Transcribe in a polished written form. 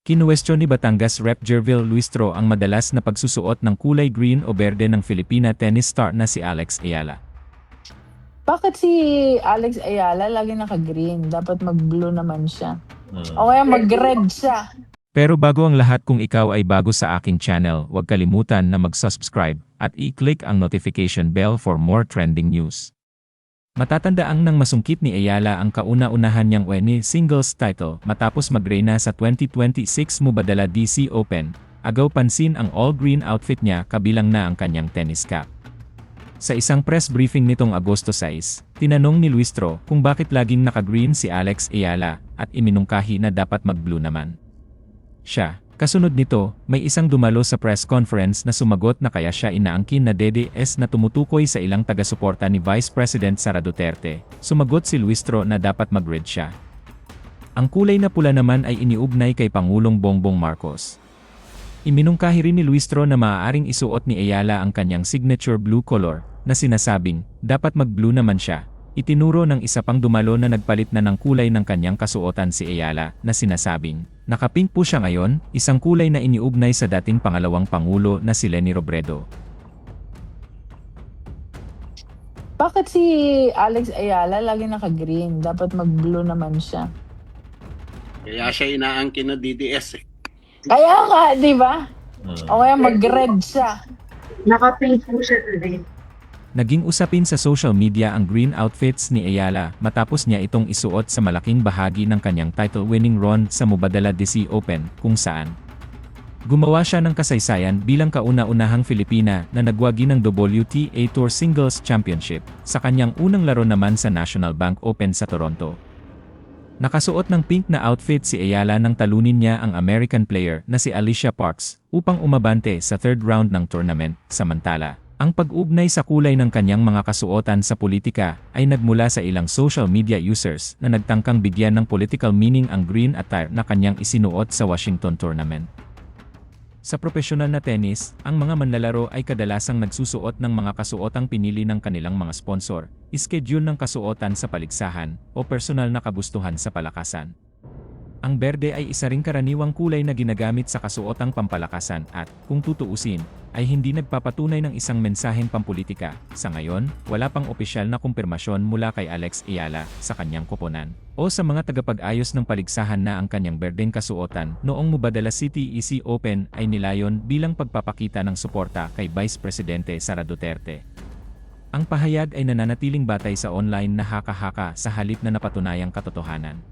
Kinuwestiyon ni Batangas Rep. Jervil Luistro ang madalas na pagsusuot ng kulay green o berde ng Filipina tennis star na si Alex Ayala. Bakit si Alex Ayala lagi naka-green? Dapat mag-blue naman siya. O kaya mag-red siya. Pero bago ang lahat, kung ikaw ay bago sa aking channel, huwag kalimutan na mag-subscribe at i-click ang notification bell for more trending news. Matatandaang nang masungkit ni Ayala ang kauna-unahan niyang WNBA singles title matapos magreyna sa 2026 Mubadala DC Open, agaw pansin ang all-green outfit niya kabilang na ang kanyang tennis cap. Sa isang press briefing nitong Agosto 6, tinanong ni Luistro kung bakit laging naka-green si Alex Ayala at iminungkahi na dapat mag-blue naman siya. Kasunod nito, may isang dumalo sa press conference na sumagot na kaya siya inaangkin na DDS na tumutukoy sa ilang taga-suporta ni Vice President Sara Duterte. Sumagot si Luistro na dapat mag-red siya. Ang kulay na pula naman ay iniugnay kay Pangulong Bongbong Marcos. Iminungkahi rin ni Luistro na maaaring isuot ni Ayala ang kanyang signature blue color, na sinasabing, dapat mag-blue naman siya. Itinuro ng isa pang dumalo na nagpalit na ng kulay ng kanyang kasuotan si Ayala, na sinasabing, naka-pink po siya ngayon, isang kulay na iniugnay sa dating pangalawang pangulo na si Leni Robredo. Bakit si Alex Ayala lagi naka-green? Dapat mag-blue naman siya. Kaya siya inaangkin na DDS eh. Kaya nga, di ba? O kaya mag-red siya. Naka-pink po siya today. Naging usapin sa social media ang green outfits ni Ayala matapos niya itong isuot sa malaking bahagi ng kanyang title-winning run sa Mubadala DC Open, kung saan gumawa siya ng kasaysayan bilang kauna-unahang Filipina na nagwagi ng WTA Tour Singles Championship, sa kanyang unang laro naman sa National Bank Open sa Toronto. Nakasuot ng pink na outfit si Ayala nang talunin niya ang American player na si Alicia Parks upang umabante sa third round ng tournament. Samantala, ang pag-ugnay sa kulay ng kanyang mga kasuotan sa politika ay nagmula sa ilang social media users na nagtangkang bigyan ng political meaning ang green attire na kanyang isinuot sa Washington tournament. Sa profesional na tennis, ang mga manlalaro ay kadalasang nagsusuot ng mga kasuotang pinili ng kanilang mga sponsor, schedule ng kasuotan sa paligsahan, o personal na kagustuhan sa palakasan. Ang berde ay isa ring karaniwang kulay na ginagamit sa kasuotang pampalakasan at, kung tutuusin, ay hindi nagpapatunay ng isang mensaheng pampolitika. Sa ngayon, wala pang opisyal na kumpirmasyon mula kay Alex Ayala sa kanyang koponan o sa mga tagapag-ayos ng paligsahan na ang kanyang berdeng kasuotan noong Mubadala City EC Open ay nilayon bilang pagpapakita ng suporta kay Vice Presidente Sara Duterte. Ang pahayag ay nananatiling batay sa online na haka-haka sa halip na napatunayang katotohanan.